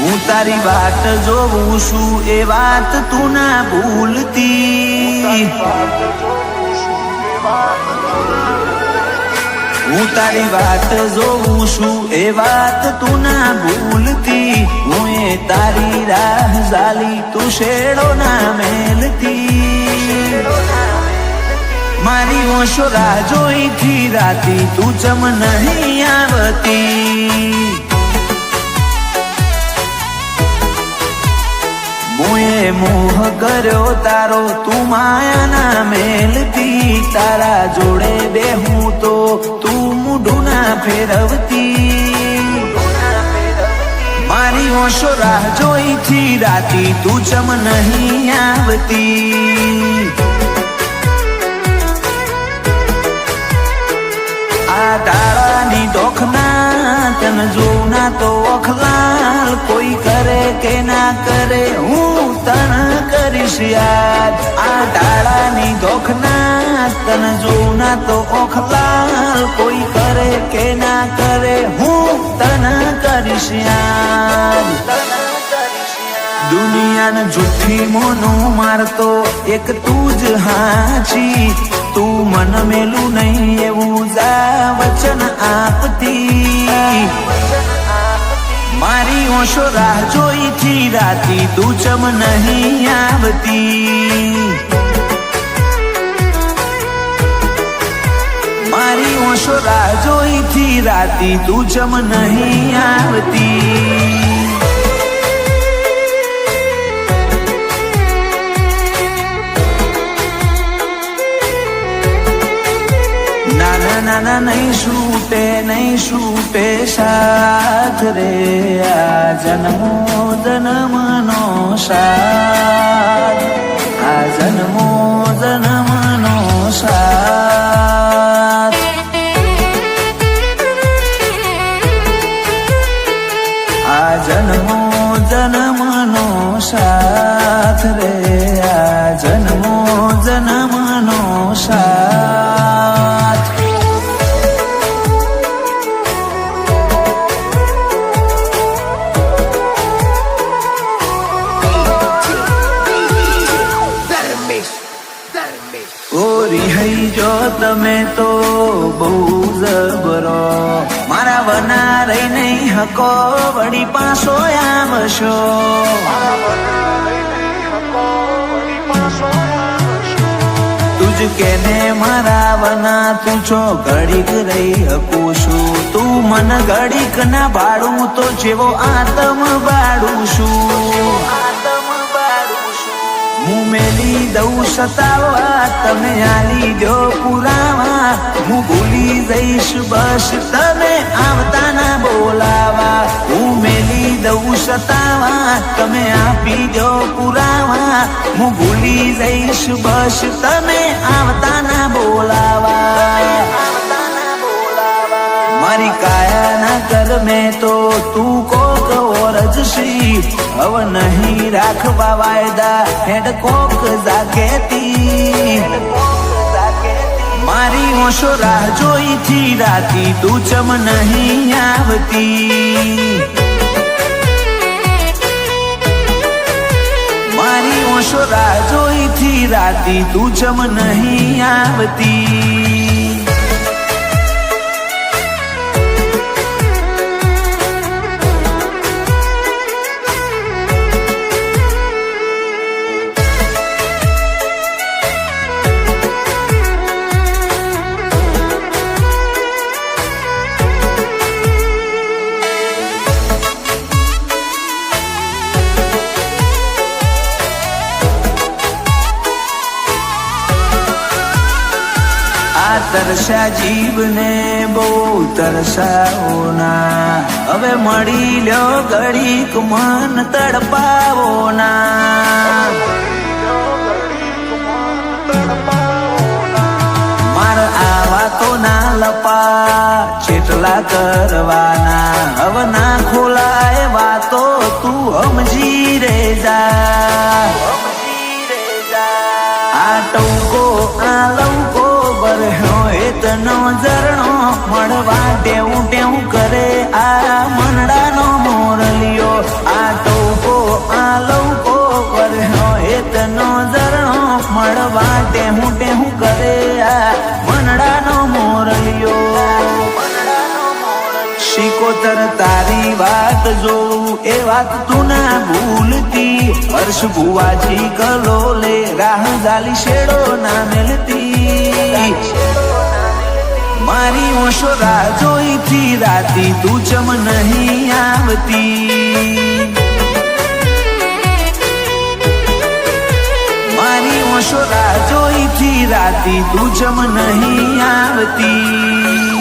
હું તારી વાત જોઉં છું એ વાત તું ના ભૂલતી, હું તારી વાત જોઉં છું એ વાત તું ના ભૂલતી, હું એ તારી રાહ ઝાલી તું શેડો ના મેલતી, મારી ઓશો રાહ જોઈથી રાતી તું ચમ નહીં આવતી, મુએ મોહ કર્યો તારો તું માયાના મેલતી, તારા જોડે બેહું તો તું મૂઢું ના ફેરવતી, મારી ઓશો રાહ જોઈથી રાતી તું ચમ નહીં આવતી, આ તારાની દોખના તન જોઉં ના તો ઓખલાલ, કોઈ કરે કે ના કરે હું તન કરીશ યાદ, આ તારાની દોખના તન જોઉં ના તો ઓખલાલ, કોઈ કરે કે ના કરે હું તન કરીશ યાદ, દુનિયાને જુઠ્ઠી મોનું મારતો એક તું જ હાચી, તું મન મેલું નહીં એવું જા વચન આપતી, મારી ઓશો રાહ જોઈથી રાતી તું ચમ નહીં આવતી, મારી ઓશો રાહ જોઈથી રાતી તું ચમ નહીં આવતી, નાના નહીં છૂટે સાથ રે, આ જન્મો જન્મનો સાથ, આ જન્મો જન્મનો સાથ, આ જન્મો જન્મનો સાથ રે, આ જન્મો જન્મનો સાથ, હઈ જો તમે તો બહુ જબરો, મારા વના રહી નહીં હકો વળી પાછો આવશો, તુજ કેને મારા વના તું છો ઘડીક રહી હકું છું, તું મન ઘડીક ના ભાડું તો જેવો આતમ બાળું છું, હું મેલી દઉં સતાવા તમે આલી દો પુરાવા, હું ભૂલી જઈશ બસ તમે આવતા ના બોલાવા, હું મેલી દઉં સતાવા તમે આપી દો પુરાવા, હું ભૂલી જઈશ બસ તમે આવતા ના બોલાવા, મારી કાયા ના કર મેં તો તું કોક ઓરજશી, હવે નહીં રાખવા વાયદા હેડ કોક જાગેતી, મારી ઓશો રાહ જોઈથી રાતી તું ચમ નહીં આવતી, મારી ઓશો રાહ જોઈથી રાતી તું ચમ નહીં આવતી, તરસા જીવને બહુ તરસાવો ના, હવે મળી લ્યો ઘડીક મન તડપાવો ના, માર આવા તો ના લપા જેટલા કરવાના, હવે ના ખોલાય વાતો તું સમજી રે જા, આ ટૌકો આ લૌકો બરહ્યો એતનો ઝરણો મળવા ટેવું ટેવું કરે આ મનડાનો મોરલિયો, આ સિકોતર તારી વાત જોઉં એ વાત તું ના ભૂલતી હર્ષ ભુવાજી કલોલે રાહ જાલી શેડો ના મેલતી મારી ઓશો રાહ જોઈ થી રાતી તું ચમ નહીં આવતી મારી ઓશો રાહ જોઈ થી રાતી તું ચમ નહીં આવતી